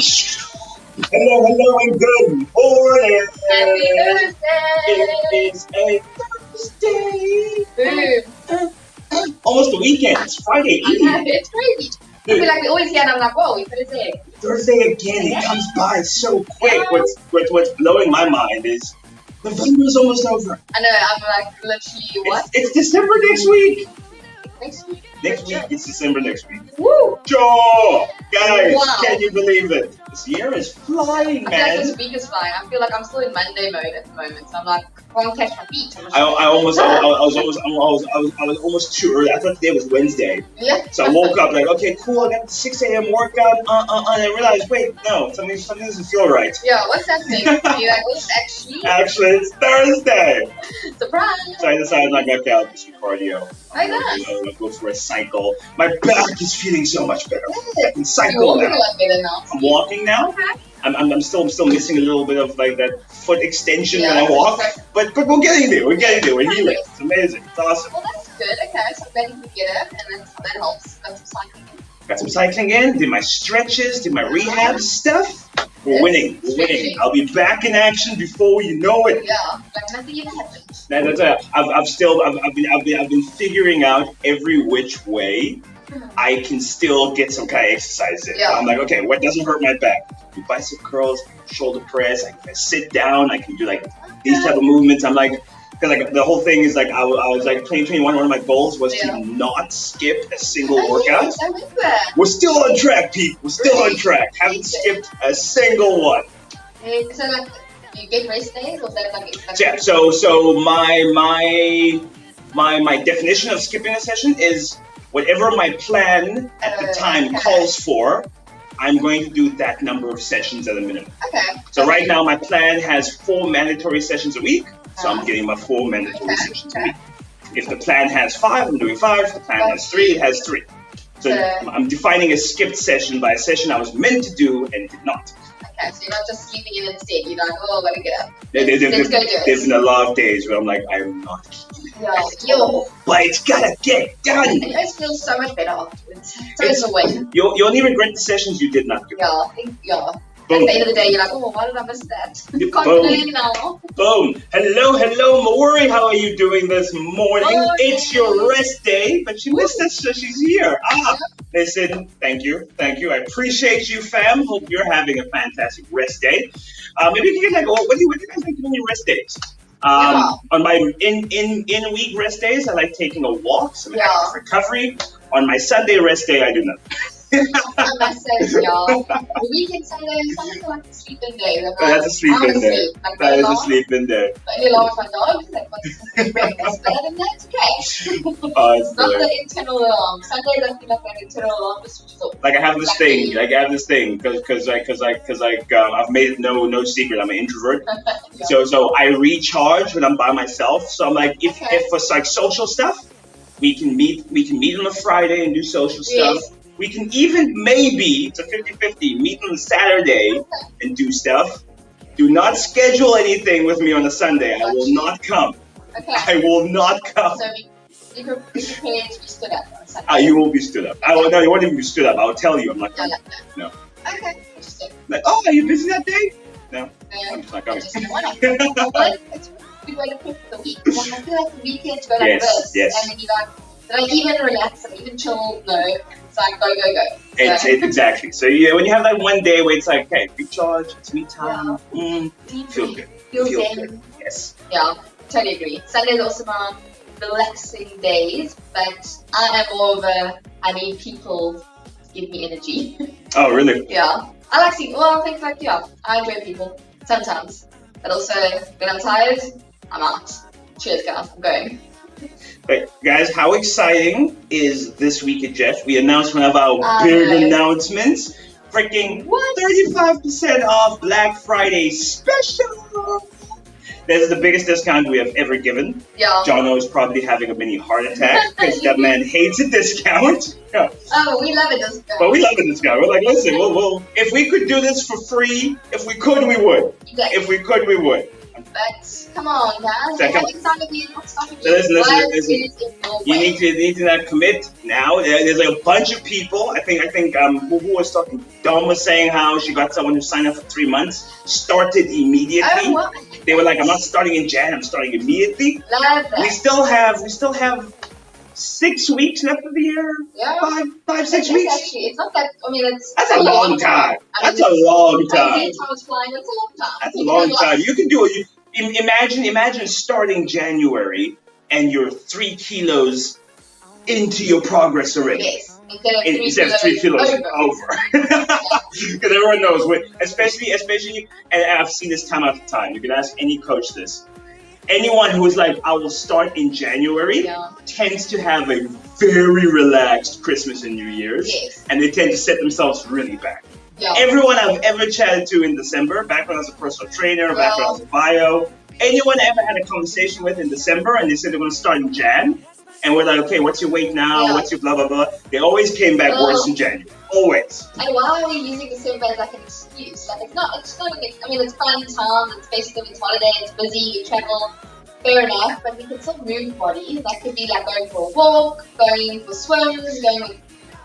Hello, and good morning. Happy It Thursday! is a Thursday. Boom. Almost the weekend. It's Friday I know, Eve. it's crazy. I Dude, feel like we always hear and I'm like, whoa, we Thursday. Thursday again. It comes by so quick. What's blowing my mind is November's almost over. I know, I'm like, literally, what? It's December next week. Next week? Next week, it's December next week. Woo! Joe! Guys, Wow. can you believe it? This year is flying, I feel like man. this week is flying. I feel like I'm still in Monday mode at the moment. So I'm like, I can't catch my feet. I was almost too early. I thought today was Wednesday. Yeah. So I woke up like, okay, cool. I got the 6 a.m. workout. And I realized, wait, no, something doesn't feel right. Yeah, what's happening? You're like, what's actually? Actually, it's Thursday. Surprise! So I decided like, okay, I'll do some cardio. Why not? I'll go for a cycle. My back is feeling so much better. I can You're cycle walking now. a lot better now. I'm walking now. Okay. I'm still missing a little bit of like that foot extension when Yeah, I walk. okay. But we're getting there. We're healing. It's amazing. It's awesome. Well, that's good. Okay, so I'm glad you can get it, and that helps. Got some cycling. Got some cycling in, did my stretches, did my rehab stuff. We're Yes, winning. stretching. I'll be back in action before you know it. Yeah, like nothing even happened. That's I've been figuring out every which way I can still get some kind of exercise in. Yeah. I'm like, okay, what doesn't hurt my back? Do bicep curls, shoulder press. I can sit down. I can do like these type of movements. I'm like, because like the whole thing is like I was like 2021. One of my goals was to not skip a single workout. Yes, I remember that. We're still on track, Pete. We're still on track. Haven't skipped a single one. So like, you get rest days, or is that like? Yeah. So my definition of skipping a session is whatever my plan at the time calls for. I'm going to do that number of sessions at a minimum. Okay. So right now my plan has 4 mandatory sessions a week. So I'm getting my 4 mandatory sessions a week. If the plan has 5, I'm doing 5. If the plan has 3, it has 3. So I'm defining a skipped session by a session I was meant to do and did not. Okay, so you're not just sleeping in instead. You're like, oh, let me get up. Let's go do it. There's been a lot of days where I'm like, I'm not keeping Yeah, but it's gotta get done. and you guys feel so much better afterwards. So it's a win. You'll only regret the sessions you did not do. Yeah, I think, yeah. Boom. At the end of the day, you're like, oh, why did I miss that? Boom. Can't believe now. Boom. Hello, Maori. How are you doing this morning? Morning. It's your rest day, but she missed us, so she's here. Listen, thank you. I appreciate you, fam. Hope you're having a fantastic rest day. Maybe you can get like, what do you guys like doing your rest days? On my in week rest days, I like taking a walk, some active recovery. On my Sunday rest day, I do nothing. That says, y'all. The weekend Sunday I like to sleep in day. Like, That's a sleep in there. That is a sleep in there. Any alarm with my dog, like, what's the breakfast? But other than that, it's okay. Oh, It's not the internal alarm. Sundays I feel like an internal alarm just switches off. Like I have this thing, because I've made it no secret. I'm an introvert. So I recharge when I'm by myself. So I'm like, if for like social stuff, we can meet on a Friday and do social stuff. We can even maybe, it's a 50-50, meet on a Saturday and do stuff. Do not schedule anything with me on a Sunday. I will not come. Okay. I will not come. So be prepared to be stood up on Sunday. You will be stood up. No, you won't even be stood up. I'll tell you. I'm not coming. No. Okay, interesting. Like, oh, are you busy that day? No. I'm just not coming. Why not? It's a good way to pick the week. I feel like the weekends go like this. Yes. And then you're like, did I even relax? Did I even chill? No. It's like, go. Exactly. So when you have that one day where it's like, okay, recharge, it's me time. Feel good. Feel good. Yes. Yeah, totally agree. Sundays are also my relaxing days, but I am more of I need people to give me energy. Oh, really? Yeah. I like seeing, I think like, I enjoy people sometimes. But also, when I'm tired, I'm out. Cheers, guys. I'm going. But guys, how exciting is this week at Jeff? We announced one of our big announcements. Freaking 35% off Black Friday special. This is the biggest discount we have ever given. Yeah. Jono is probably having a mini heart attack because that man hates a discount. Yeah. Oh, we love a discount. But we love a discount. We're like, listen, we'll, if we could do this for free, if we could, we would. Exactly. If we could, we would. But come on, guys. So, come- Having time to be not stopping So listen, Life listen. is in your You way. need to not commit now. There's like a bunch of people. I think who was talking? Dawn was saying how she got someone who signed up for 3 months, started immediately. Oh, what? They were like, I'm not starting in Jan. I'm starting immediately. Love that. We still have 6 weeks left of the year. Yeah. 5, 6 It's weeks. actually, it's not that, I mean, it's That's a long time. I mean, That's a long crazy time. time is flying, it's a long time. That's a You long can time. You can do it. Imagine starting January and you're 3 kilos into your progress already. Yes. Instead of 3 kilos over. over. Because everyone knows, especially, and I've seen this time after time. You can ask any coach this. Anyone who is like, I will start in January, Yeah. tends to have a very relaxed Christmas and New Year's. Yes. And they tend to set themselves really back. Yeah. Everyone I've ever chatted to in December, back when I was a personal trainer, back when I was a bio, anyone I ever had a conversation with in December and they said they're going to start in Jan, and we're like, okay, what's your weight now? Yeah. What's your blah, blah, blah? They always came back worse in January. Always. And why are we using December as like an excuse? Like it's not I mean, it's fun time, it's festive, it's holiday, it's busy, you travel, fair enough, but we can still move bodies. That could be like going for a walk, going for swims,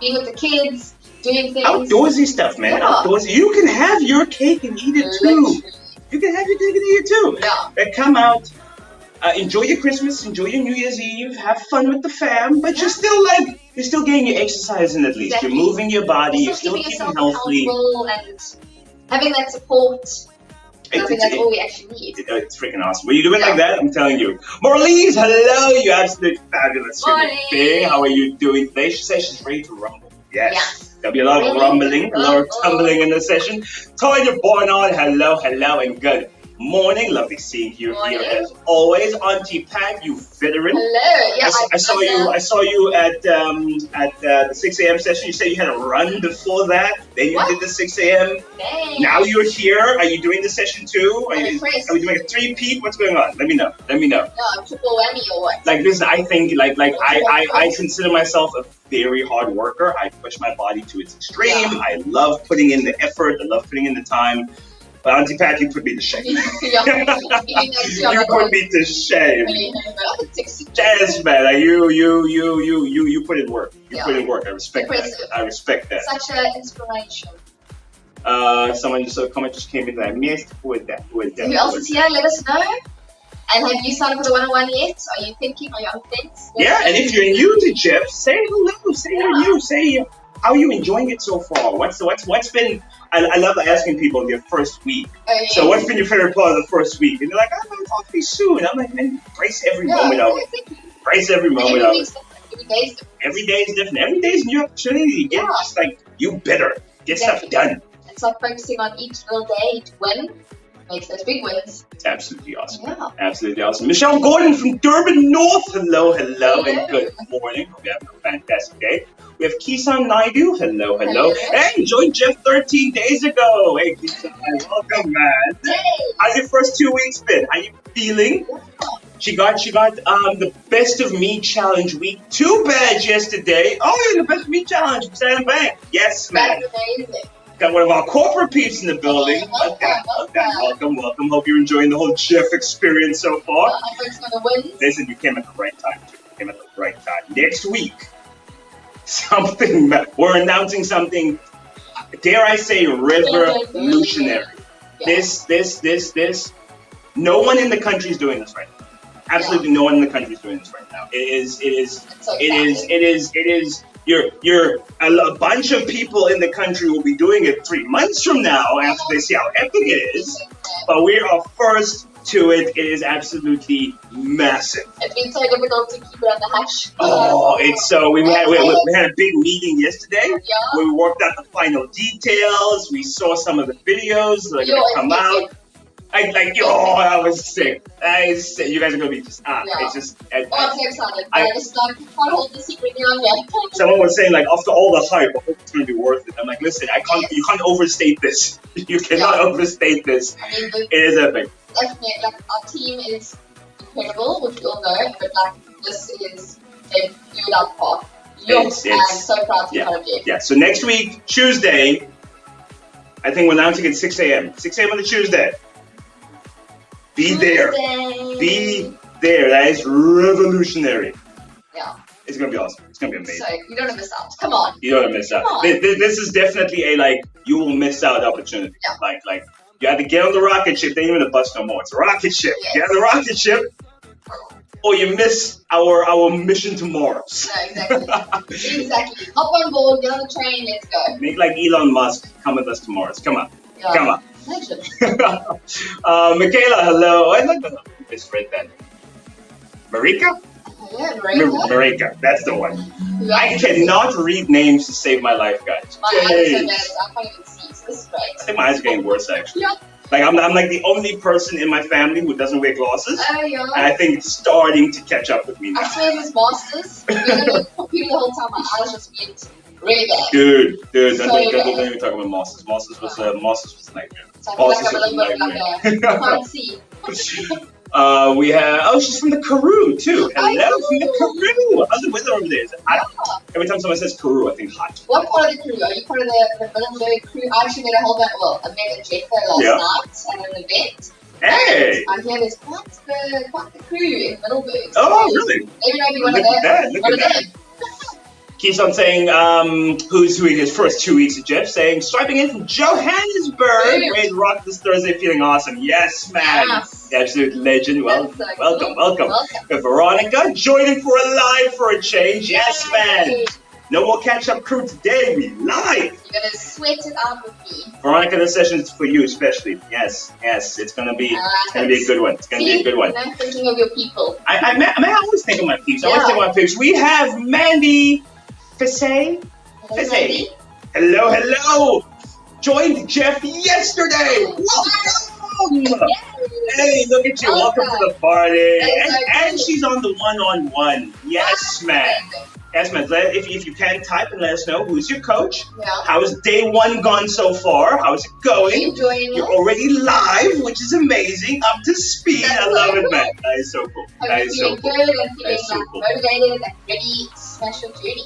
being with the kids, doing things. Outdoorsy stuff, man. Yeah. Outdoorsy. You can have your cake and eat it too. Literally. You can have your cake and eat it too. Yeah. Come out, enjoy your Christmas, enjoy your New Year's Eve, have fun with the fam, but you're still getting your exercise in at least. Exactly. You're moving your body, you're Still still keeping keeping yourself healthy. accountable and having that support. I think that's all we actually need. It's freaking awesome. When you do it like Yeah. that, I'm telling you. Marlise, hello, you absolute fabulous human Morning. being. How are you doing today? She says she's ready to rumble. Yes. Yeah. There'll be a lot of Really? rumbling, a lot of Oh. tumbling in the session. Tonya Barnard, hello, and good morning. Lovely seeing you Morning. here as always. Auntie Pat, you veteran. Hello. Yeah, I saw you at the 6 a.m. session. You said you had a run before that. Then you What? did the 6 a.m. Dang. Now you're here. Are you doing the session too? Are I'm you impressed. doing a 3-peat? What's going on? Let me know. No, triple whammy or what? Like this, I think I consider myself a very hard worker. I push my body to its extreme. Yeah. I love putting in the effort. I love putting in the time. But Auntie Pat, you put me to shame. Yeah. You put me to shame. Yes, man. Like, you put in work. You put in work. I respect Impressive. that. I respect that. Such an inspiration. Someone just a comment just came in that I missed. Who is that? Who else is here? Let us know. And have you signed up for the 101 yet? Are you thinking? Are you on the fence? Yeah, and if you're new to Jeff, say hello. Say you're new. Say how are you enjoying it so far? What's been? I love asking people their first week. Oh, yeah. So what's been your favorite part of the first week? And they're like, I'm gonna talk to you soon. I'm like, man, embrace every moment of it. Embrace every moment of it. Every day is different. Every day is different. Every day is a new opportunity. Get just like you better get stuff done. It's like focusing on each little day, each win makes those big wins. It's absolutely awesome. Yeah. Absolutely awesome. Michelle Gordon from Durban North. Hello, and Hello. good morning. Hope you have a fantastic day. We have Kisan Naidu. Hello. Hey, joined Jeff 13 days ago. Hey, Kisan, welcome, man. Yay. How's your first 2 weeks been? How you feeling? She got the Best of Me Challenge week 2 badge yesterday. Oh, you're in the Best of Me Challenge from Sand Bank. Yes, man. That's amazing. Got one of our corporate peeps in the building. Welcome. Hope you're enjoying the whole Jeff experience so far. I'm focusing on the wins. Listen, you came at the right time, too. You came at the right time. Next week, we're announcing something, dare I say, revolutionary. Yeah. This. No one in the country is doing this right now. Absolutely no one in the country is doing this right now. It is. You're a bunch of people in the country will be doing it 3 months from now after they see how epic it is. But we are first to it. It is absolutely massive. It's been so difficult to keep it on the hush. Oh, it's so we had a big meeting yesterday Yeah. where we worked out the final details. We saw some of the videos that are gonna come out. I was sick. You guys are gonna be just It's just. I'm so excited. I just can't hold the secret on yet. Someone was saying like after all the hype, I hope it's gonna be worth it. I'm like, listen, you can't overstate this. You cannot overstate this. I mean, It is epic. definitely, like our team is incredible, which we all know, but like this is a viewed out part. I'm so proud to be part of you. Yeah. So next week, Tuesday, I think we're announcing at 6 a.m. 6 a.m. on the Tuesday. Be there. Be there. That is revolutionary. Yeah. It's going to be awesome. It's going to be amazing. So you don't want to miss out. Come on. You don't want to miss out. This is definitely a, you will miss out opportunity. Yeah. Like, you have to get on the rocket ship. They ain't even a bus no more. It's a rocket ship. Yes. Get on the rocket ship, or you miss our mission to Mars. No, exactly. Exactly. Hop on board, get on the train, let's go. Make like Elon Musk, come with us to Mars. Come on. Yeah. Come on. Legend. Michaela, hello. I like the misread that. Marika? Yeah, Marika. Marika, that's the one. Yeah. I cannot read names to save my life, guys. My eyes are so bad, I can't even see. So this is great. I think my eyes are getting worse, actually. Yeah. Like, I'm like the only person in my family who doesn't wear glasses. Oh, yeah. And I think it's starting to catch up with me now. I swear it was masters. We're going to look computer the whole time. My eyes just went really bad. Dude, So don't bad. even talk about masters. Masters was a nightmare. So I feel like I'm a little bit like I can't see. We have, she's from the Karoo too. Hello, from the Karoo. How's the weather over there? Is it hot? Every time someone says Karoo, I think hot. What part of the crew? Are you part of the Middleburg crew? I actually met a whole bunch. Well, I met a Jeff last night at an event. Hey! I hear there's quite the crew in Middleburg. So Oh, really? maybe not be one of Look at them. that. Keeps on saying, who's doing his first 2 weeks of Jeff, saying, swiping in from Johannesburg. Great rock this Thursday, feeling awesome. Yes, man. Yes. The absolute legend. Well, That's so welcome. Welcome. Veronica, joining for a live for a change. Yes, man. Yay. No more catch-up crew today. We live. You're going to sweat it out with me. Veronica, this session is for you especially. Yes. It's gonna be a good one. It's gonna be a good one. I'm thinking of your people. I always think of my peeps. I always think of my peeps. We have Mandy Fissay. Hello. Joined Jeff yesterday. Welcome. Hey, look at you. Welcome to the party. And she's on the one-on-one. Yes, man. Yes, man. If you can, type and let us know who's your coach. Yeah. How's day one gone so far? How's it going? You're already live, which is amazing. Up to speed. I love it, man. That is so cool. That is so cool. Good and feeling motivated and ready to smash your journey.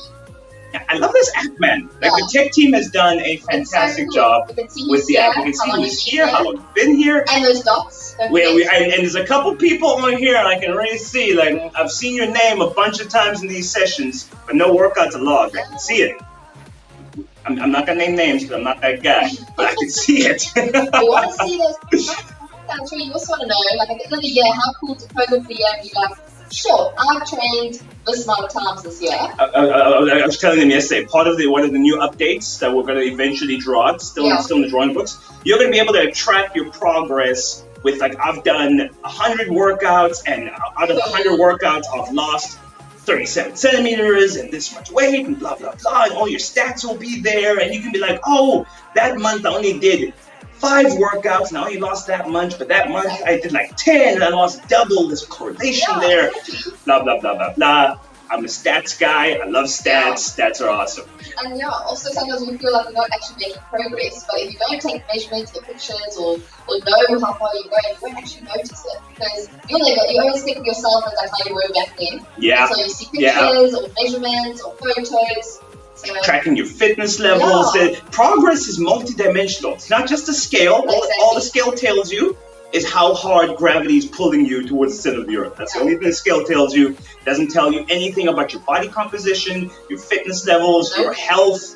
Yeah, I love this app, man. Like the tech team has done a fantastic job with the app. You can see who's here, how long you've been here. And those dots. And there's a couple people on here I can really see. Like, I've seen your name a bunch of times in these sessions, but no workout to log. I can see it. I'm not gonna name names because I'm not that guy, but I can see it. You want to see those? I'm sure you also want to know, like at the end of the year, how cool to close up the year and be like, sure, I've trained this amount of times this year. I was telling them yesterday, part of one of the new updates that we're going to eventually draw, still in the drawing books, you're going to be able to track your progress with, like, I've done 100 workouts, and out of 100 workouts, I've lost 37 centimeters and this much weight and blah, blah, blah, and all your stats will be there, and you can be like, oh, that month I only did 5 workouts, and I only lost that much, but that month I did like 10, and I lost double. There's a correlation there, blah, blah, blah, blah, blah. I'm a stats guy. I love stats. Stats are awesome. And also sometimes we feel like we're not actually making progress, but if you don't take measurements or pictures or know how far you're going, you won't actually notice it, because you always think of yourself as like how you were back then. Yeah. So you see pictures or measurements or photos. Tracking your fitness levels. The progress is multidimensional. It's not just a scale. All the scale tells you is how hard gravity is pulling you towards the center of the earth. That's the only thing the scale tells you. It doesn't tell you anything about your body composition, your fitness levels, your health.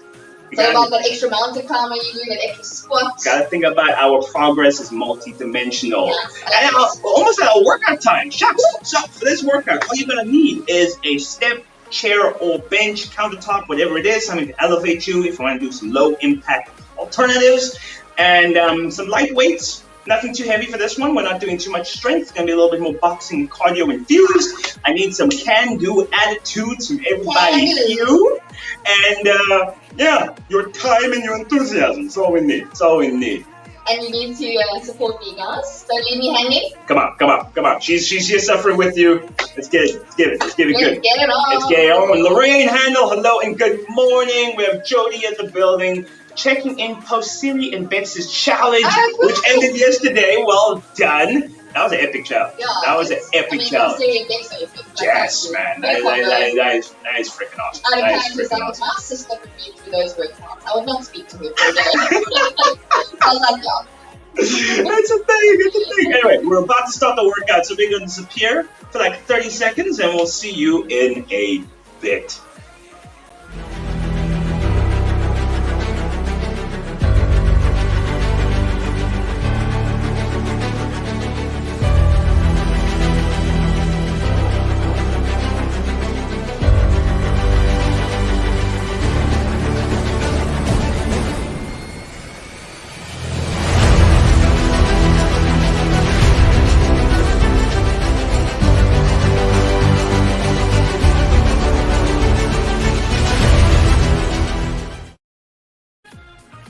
So about that extra mountain climber you do, that extra squat. Gotta think about our progress is multidimensional. Yeah, and almost at our workout time. Shucks. So for this workout, all you're gonna need is a step, chair or bench, countertop, whatever it is, something to elevate you if you want to do some low impact alternatives, and some light weights. Nothing too heavy for this one. We're not doing too much strength. It's going to be a little bit more boxing and cardio infused. I need some can-do attitudes from everybody here. And your time and your enthusiasm. That's all we need. That's all we need. And you need to support me, guys. Don't leave me hanging. Come on. She's here suffering with you. Let's get it. Let's give it good. Get it on. Let's get it on. Lorraine Handel, hello and good morning. We have Jody in the building. Checking in post Siri and Bex's challenge, which ended yesterday. Well done. That was an epic challenge. Yeah, that was an epic challenge. Siri and Bex are epic. Yes, man. That is freaking awesome. I'd have had to my sister would be through those workouts. I would not speak to her for a day. I was like, It's a thing. It's a thing. Anyway, we're about to start the workout, so we're going to disappear for like 30 seconds, and we'll see you in a bit.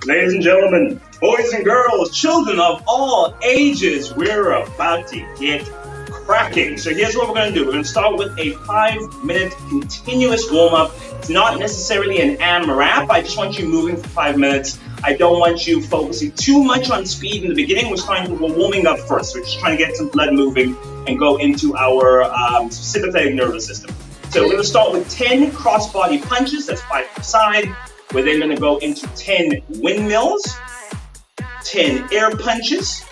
Ladies and gentlemen, boys and girls, children of all ages, we're about to get cracking. So here's what we're going to do. We're going to start with a 5-minute continuous warm-up. It's not necessarily an AMRAP. I just want you moving for 5 minutes. I don't want you focusing too much on speed in the beginning. We're warming up first. We're just trying to get some blood moving and go into our sympathetic nervous system. So we're going to start with 10 cross-body punches. That's 5 per side. We're then going to go into 10 windmills, 10 air punches,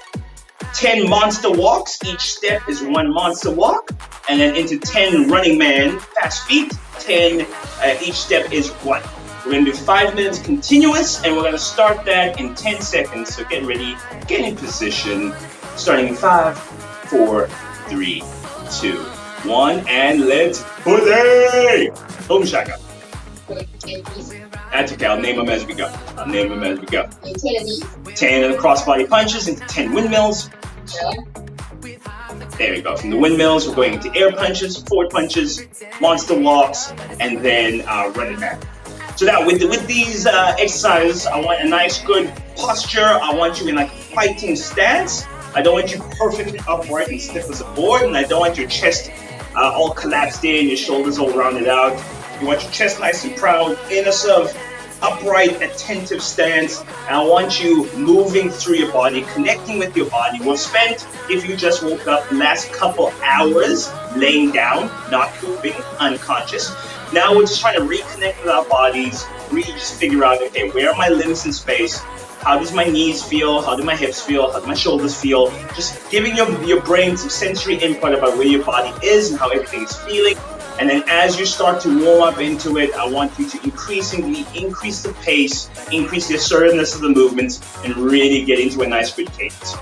10 monster walks. Each step is 1 monster walk. And then into 10 running man fast feet. 10, each step is 1. We're going to do 5 minutes continuous, and we're going to start that in 10 seconds. So get ready, get in position. Starting in 5, 4, 3, 2, 1, and let's pussy! Boom shaka. That's okay, I'll name them as we go. 10 of these. 10 of the crossbody punches into 10 windmills. There we go. From the windmills, we're going into air punches, forward punches, monster walks, and then running back. So now with these exercises, I want a nice good posture. I want you in like a fighting stance. I don't want you perfectly upright and stiff as a board, and I don't want your chest all collapsed in, your shoulders all rounded out. You want your chest nice and proud, in a sort of upright, attentive stance. And I want you moving through your body, connecting with your body. We've spent, if you just woke up, the last couple hours laying down, not moving, unconscious. Now we're just trying to reconnect with our bodies, really just figure out, okay, where are my limbs in space? How does my knees feel? How do my hips feel? How do my shoulders feel? Just giving your brain some sensory input about where your body is and how everything is feeling. And then as you start to warm up into it, I want you to increasingly increase the pace, increase the assertiveness of the movements, and really get into a nice good cadence.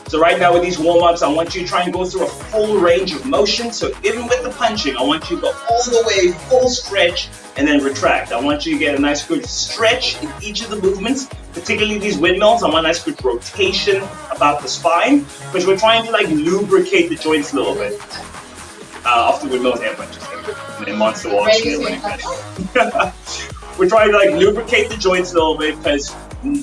So right now with these warm-ups, I want you to try and go through a full range of motion. So even with the punching, I want you to go all the way, full stretch, and then retract. I want you to get a nice good stretch in each of the movements, particularly these windmills. I want a nice good rotation about the spine, because we're trying to like lubricate the joints a little bit. After windmills, air punches, and then monster walks. We're trying to like lubricate the joints a little bit, because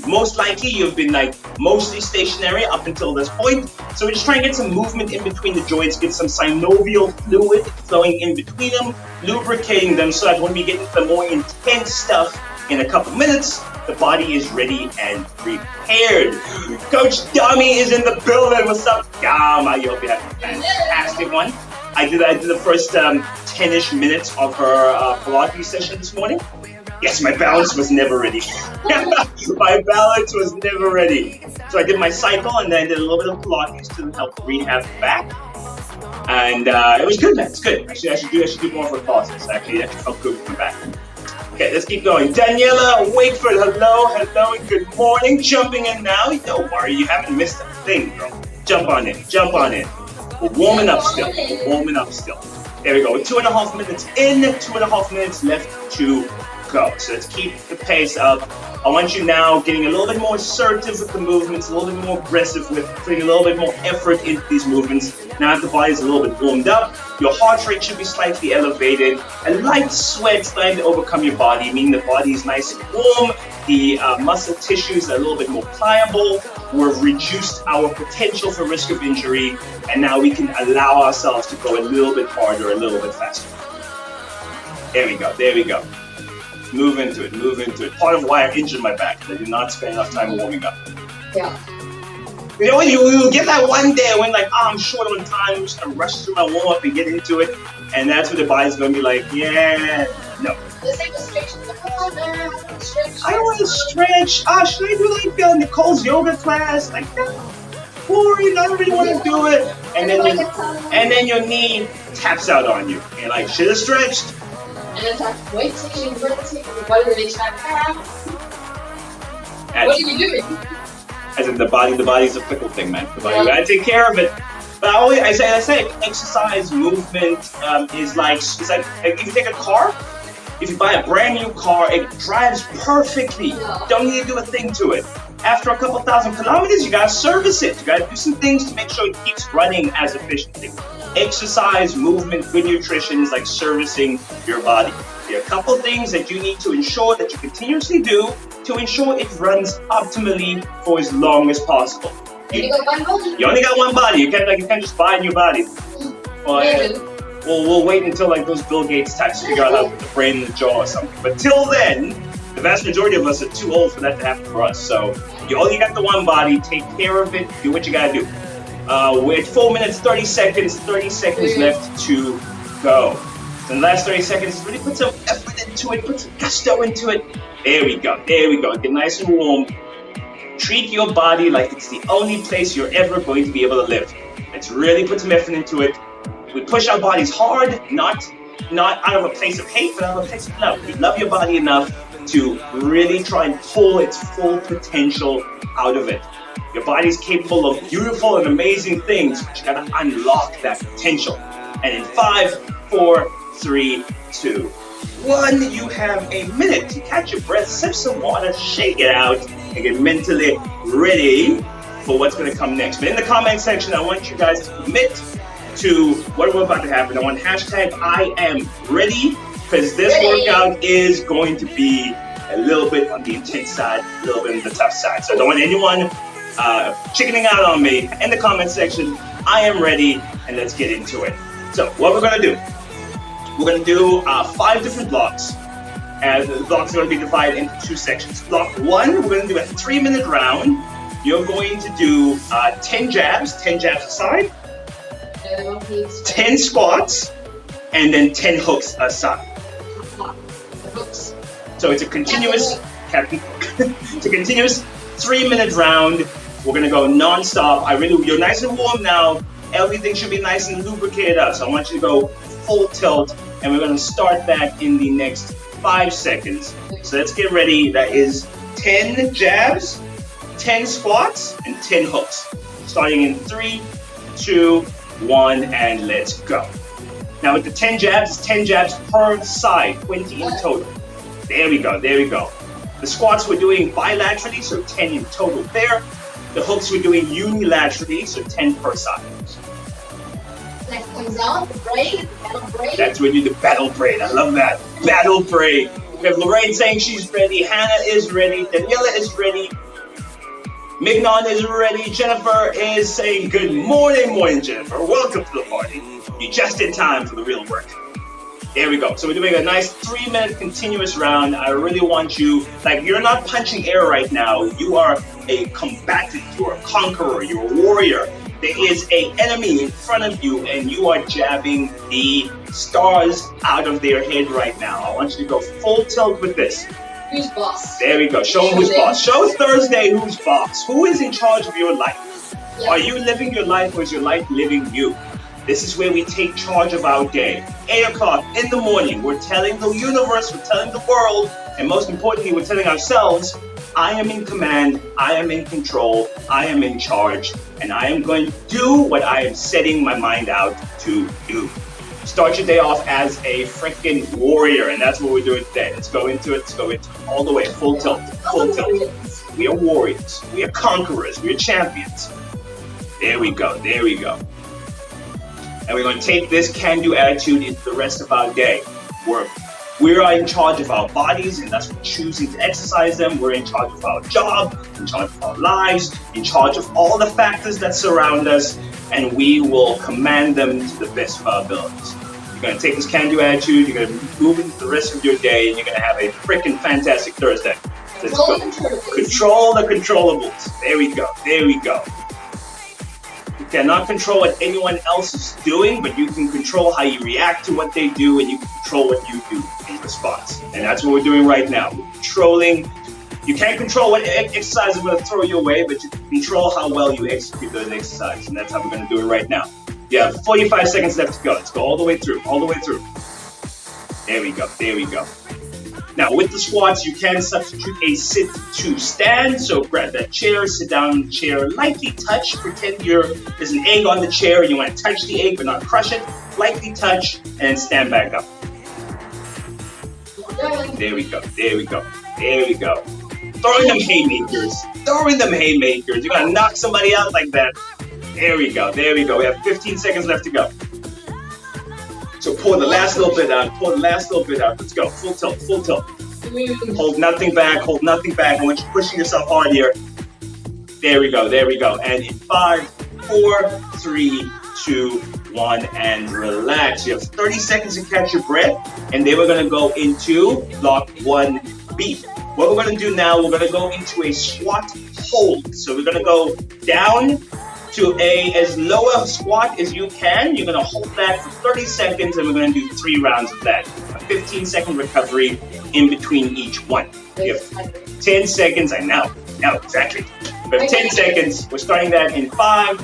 most likely you've been like mostly stationary up until this point. So we're just trying to get some movement in between the joints, get some synovial fluid flowing in between them, lubricating them so that when we get into the more intense stuff in a couple minutes, the body is ready and prepared. Coach Dummy is in the building. What's up, Gama? You hope you had a fantastic one. I did the first 10-ish minutes of her Pilates session this morning. Yes, my balance was never ready. My balance was never ready. So I did my cycle and then I did a little bit of Pilates to help rehab the back. And it was good, man. It's good. Actually, I should do more for classes. Actually, that felt good with my back. Okay, let's keep going. Daniela Wakeford, hello, and good morning. Jumping in now. Don't worry, you haven't missed a thing, girl. Jump on in. We're warming up still. There we go. We're 2.5 minutes in, 2.5 minutes left to go. So let's keep the pace up. I want you now getting a little bit more assertive with the movements, a little bit more aggressive with putting a little bit more effort into these movements. Now that the body is a little bit warmed up, your heart rate should be slightly elevated. A light sweat starting to overcome your body, meaning the body is nice and warm. The muscle tissues are a little bit more pliable. We've reduced our potential for risk of injury, and now we can allow ourselves to go a little bit harder, a little bit faster. There we go. Move into it. Part of why I injured my back. I did not spend enough time warming up. Yeah. You know, you get that one day when like, I'm short on time, I'm just gonna rush through my warm up and get into it, and that's when the body's gonna be like, yeah, no. The same restrictions. I don't want to stretch. Should I do like Nicole's yoga class? Like that? Boring. I don't really want to do it. And then your knee taps out on you. And like, should have stretched. And it's like, wait till you your body reach that. What are you doing? As in the body's a fickle thing, man. The body, you gotta take care of it. But I say exercise movement is like if you take a car, if you buy a brand new car, it drives perfectly. Don't need to do a thing to it. After a couple thousand kilometers, you gotta service it. You gotta do some things to make sure it keeps running as efficiently. Exercise, movement, good nutrition is like servicing your body. There are a couple things that you need to ensure that you continuously do to ensure it runs optimally for as long as possible. You only got one body. You can't just buy a new body. We'll wait until like those Bill Gates types figure out how to put the brain in the jaw or something. But till then, the vast majority of us are too old for that to happen for us. So you only got the one body. Take care of it. Do what you gotta do. We're at 4 minutes, 30 seconds. 30 seconds left to go. So in the last 30 seconds, really put some effort into it. Put some gusto into it. There we go. Get nice and warm. Treat your body like it's the only place you're ever going to be able to live. Let's really put some effort into it. We push our bodies hard, not out of a place of hate, but out of a place of love. You love your body enough to really try and pull its full potential out of it. Your body's capable of beautiful and amazing things, but you gotta unlock that potential. And in 5, 4, 3, 2, 1, you have a minute to catch your breath, sip some water, shake it out, and get mentally ready for what's going to come next. But in the comment section, I want you guys to commit to what we're about to happen. I want hashtag I am ready, because this workout is going to be a little bit on the intense side, a little bit on the tough side. So I don't want anyone chickening out on me. In the comment section, I am ready, and let's get into it. So what we're going to do, we're going to do 5 different blocks. And the blocks are going to be divided into 2 sections. Block 1, we're going to do a 3-minute round. You're going to do 10 jabs aside, 10 squats, and then 10 hooks aside. So it's a continuous, it's a continuous 3-minute round. We're going to go non-stop. You're nice and warm now. Everything should be nice and lubricated up. So I want you to go full tilt, and we're going to start that in the next 5 seconds. So let's get ready. That is 10 jabs, 10 squats, and 10 hooks. Starting in 3, 2, 1, and let's go. Now with the 10 jabs, it's 10 jabs per side, 20 in total. There we go. The squats we're doing bilaterally, so 10 in total there. The hooks we're doing unilaterally, so 10 per side. Next comes out the braid, battle braid. That's when you do the battle braid. I love that. Battle braid. We have Lorraine saying she's ready. Hannah is ready. Daniela is ready. Mignon is ready. Jennifer is saying good morning, Jennifer. Welcome to the party. You're just in time for the real work. There we go. So we're doing a nice 3-minute continuous round. I really want you, like, you're not punching air right now. You are a combatant. You're a conqueror. You're a warrior. There is an enemy in front of you, and you are jabbing the stars out of their head right now. I want you to go full tilt with this. Who's boss? There we go. Show them who's boss. Show Thursday who's boss. Who is in charge of your life? Yep. Are you living your life, or is your life living you? This is where we take charge of our day. 8 o'clock in the morning, we're telling the universe, we're telling the world, and most importantly, we're telling ourselves, I am in command, I am in control, I am in charge, and I am going to do what I am setting my mind out to do. Start your day off as a freaking warrior, and that's what we're doing today. Let's go into it, all the way, full tilt. We are warriors, we are conquerors, we are champions. There we go. And we're going to take this can-do attitude into the rest of our day. We are in charge of our bodies, and that's what choosing to exercise them. We're in charge of our job, in charge of our lives, in charge of all the factors that surround us, and we will command them to the best of our abilities. You're going to take this can-do attitude, you're going to move into the rest of your day, and you're going to have a freaking fantastic Thursday. Let's go. Control the controllables. There we go. cannot control what anyone else is doing, but you can control how you react to what they do, and you can control what you do in response. And that's what we're doing right now. We're controlling. You can't control what exercise is going to throw you away, but you can control how well you execute those exercises. And that's how we're going to do it right now. You have 45 seconds left to go. Let's go all the way through, all the way through. There we go, there we go. Now, with the squats, you can substitute a sit to stand. So grab that chair, sit down in the chair, lightly touch, pretend there's an egg on the chair and you want to touch the egg but not crush it. Lightly touch and then stand back up. There we go, there we go, there we go. Throwing them haymakers, throwing them haymakers. You're going to knock somebody out like that. There we go, there we go. We have 15 seconds left to go. So pour the last little bit out, pour the last little bit out. Let's go, full tilt, full tilt. Hold nothing back, hold nothing back. I want you pushing yourself hard here. There we go, there we go. And in 5, 4, 3, 2, 1, and relax. You have 30 seconds to catch your breath, and then we're gonna go into block 1B. What we're gonna do now, we're gonna go into a squat hold. So we're gonna go down to as low a squat as you can. You're gonna hold that for 30 seconds and we're gonna do 3 rounds of that. A 15-second recovery in between each one. You have 10 seconds, I know, exactly. We have 10 seconds. We're starting that in 5,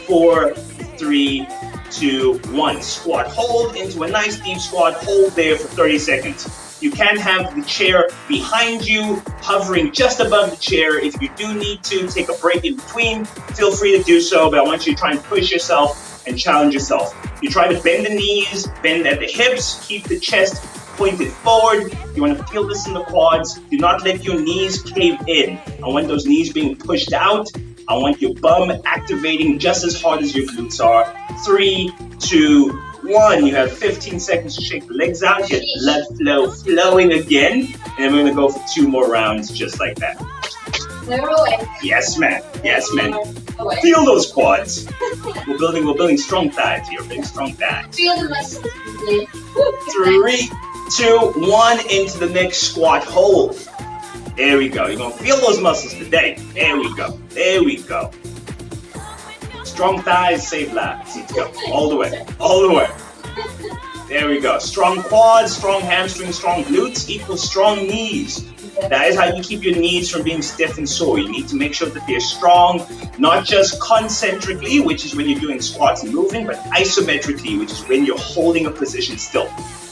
4, 3, 2, 1. Squat, hold into a nice deep squat, hold there for 30 seconds. You can have the chair behind you, hovering just above the chair. If you do need to take a break in between, feel free to do so, but I want you to try and push yourself and challenge yourself. You try to bend the knees, bend at the hips, keep the chest pointed forward. You want to feel this in the quads. Do not let your knees cave in. I want those knees being pushed out. I want your bum activating just as hard as your glutes are. 3, 2, 1. You have 15 seconds to shake the legs out, get blood flow flowing again, and then we're gonna go for 2 more rounds just like that. Yes, man. Yes, man. Feel those quads. We're building strong thighs here. Building strong thighs. Feel the muscles. 3, 2, 1 into the next squat hold. There we go. You're gonna feel those muscles today. There we go. There we go. Strong thighs save lives. Let's go. All the way. All the way. There we go. Strong quads, strong hamstrings, strong glutes equals strong knees. That is how you keep your knees from being stiff and sore. You need to make sure that they're strong, not just concentrically, which is when you're doing squats and moving, but isometrically, which is when you're holding a position still.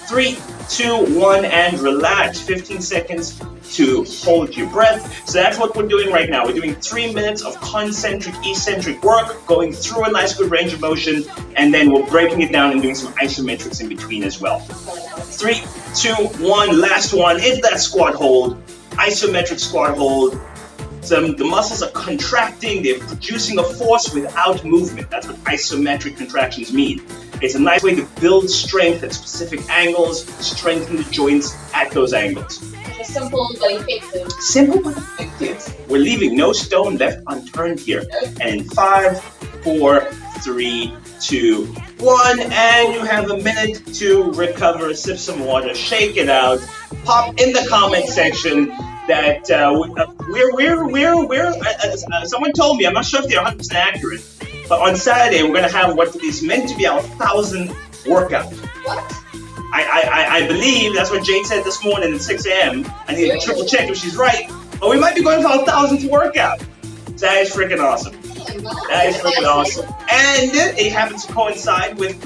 3, 2, 1, and relax. 15 seconds to hold your breath. So that's what we're doing right now. We're doing 3 minutes of concentric, eccentric work, going through a nice good range of motion, and then we're breaking it down and doing some isometrics in between as well. 3, 2, 1, last one. Into that squat hold, isometric squat hold. So the muscles are contracting, they're producing a force without movement. That's what isometric contractions mean. It's a nice way to build strength at specific angles, strengthen the joints at those angles. Simple but effective. Simple but effective. We're leaving no stone left unturned here. And in 5, 4, 3, 2, 1, and you have a minute to recover. Sip some water, shake it out. Pop in the comment section that someone told me, I'm not sure if they're 100% accurate, but on Saturday we're gonna have what is meant to be our 1,000th workout. What? I believe that's what Jane said this morning at 6 a.m. I need to triple check if she's right, but we might be going for our 1,000th workout. That is freaking awesome. That is freaking awesome. And it happens to coincide with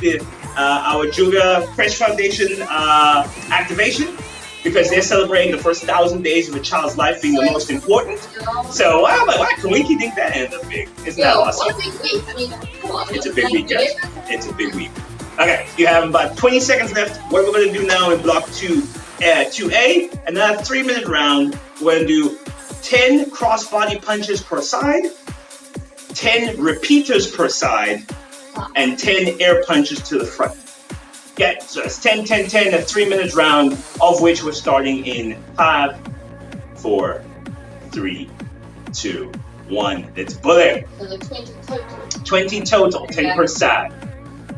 our Juga Fresh Foundation activation, because they're celebrating the first 1,000 days of a child's life being the most important. So why can we think that ends up big? Isn't that awesome? It's a big week, guys. It's a big week. Okay, you have about 20 seconds left. What we're going to do now in block 2A, another 3-minute round. We're going to do 10 cross-body punches per side, 10 repeaters per side, and 10 air punches to the front. Okay, so it's 10, 10, 10, a 3-minute round, of which we're starting in 5, 4, 3, 2, 1. Let's bullet. So 20 total. 20 total, 10 per side.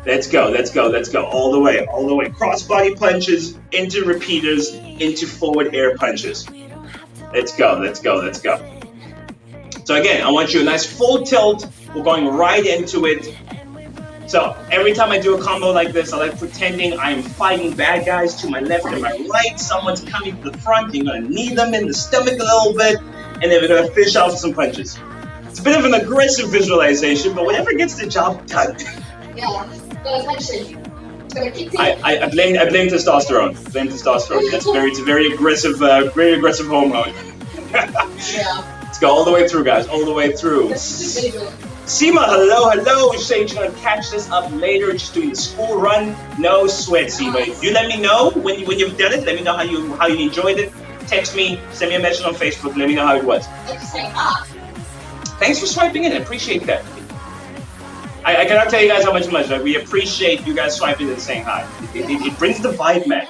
Let's go, let's go, let's go. All the way, all the way. Cross-body punches, into repeaters, into forward air punches. Let's go, let's go, let's go. So again, I want you a nice full tilt. We're going right into it. So every time I do a combo like this, I like pretending I'm fighting bad guys to my left and my right. Someone's coming to the front. You're going to knee them in the stomach a little bit, and then we're going to finish off with some punches. It's a bit of an aggressive visualization, but whatever gets the job done. Yeah, attention. I blame testosterone. Blame testosterone. It's a very aggressive hormone. Yeah. Let's go all the way through, guys. All the way through. Seema, hello. You're saying you're gonna catch this up later. Just doing the school run. No sweat, Seema. You let me know when you've done it. Let me know how you enjoyed it. Text me, send me a message on Facebook. Let me know how it was. Thanks for swiping in. I appreciate that. I cannot tell you guys how much. Right? We appreciate you guys swiping and saying hi. It brings the vibe, man.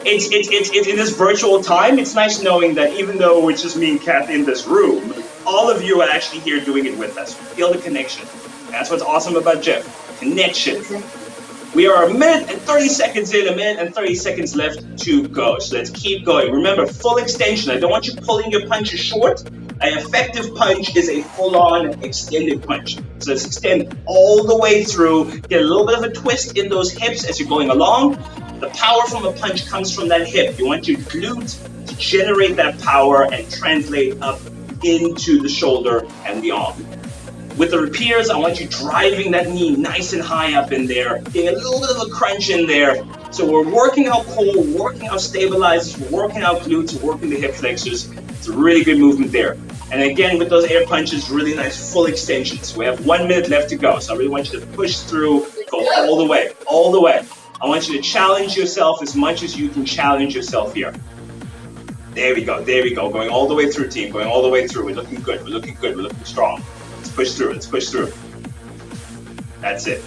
It's in this virtual time. It's nice knowing that even though it's just me and Cath in this room, all of you are actually here doing it with us. Feel the connection. That's what's awesome about Jeff. Connection. We are a minute and 30 seconds in, a minute and 30 seconds left to go. So let's keep going. Remember, full extension. I don't want you pulling your punches short. An effective punch is a full-on extended punch. So let's extend all the way through. Get a little bit of a twist in those hips as you're going along. The power from a punch comes from that hip. You want your glute to generate that power and translate up into the shoulder and the arm. With the repeaters, I want you driving that knee nice and high up in there, getting a little bit of a crunch in there. So we're working out core, working out stabilizers, we're working out glutes, we're working the hip flexors. It's a really good movement there. And again, with those air punches, really nice full extensions. We have 1 minute left to go. So I really want you to push through, go all the way, all the way. I want you to challenge yourself as much as you can challenge yourself here. There we go, going all the way through, team, going all the way through. We're looking good, we're looking strong. Let's push through. That's it.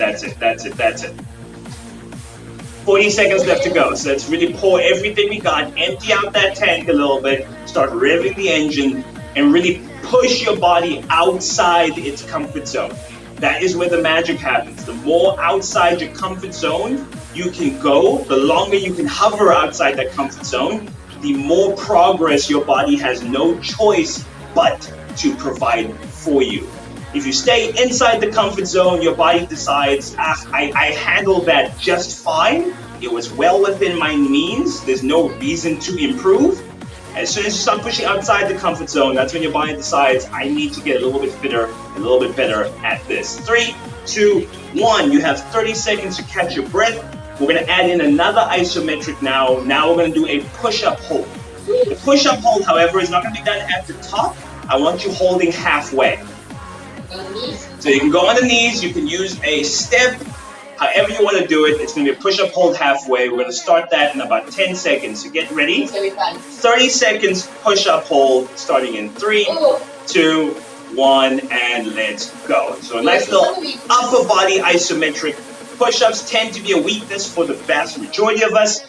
40 seconds left to go. So let's really pour everything we got, empty out that tank a little bit, start revving the engine, and really push your body outside its comfort zone. That is where the magic happens. The more outside your comfort zone you can go, the longer you can hover outside that comfort zone, the more progress your body has no choice but to provide for you. If you stay inside the comfort zone, your body decides, I handled that just fine. It was well within my means. There's no reason to improve. As soon as you start pushing outside the comfort zone, that's when your body decides, I need to get a little bit fitter, a little bit better at this. 3, 2, 1. You have 30 seconds to catch your breath. We're going to add in another isometric now. Now we're going to do a push-up hold. The push-up hold, however, is not going to be done at the top. I want you holding halfway. So you can go on the knees, you can use a step, however you want to do it. It's going to be a push-up hold halfway. We're going to start that in about 10 seconds. So get ready. 30 seconds push-up hold starting in 3, 2, 1, and let's go. So a nice little upper body isometric. Push-ups tend to be a weakness for the vast majority of us.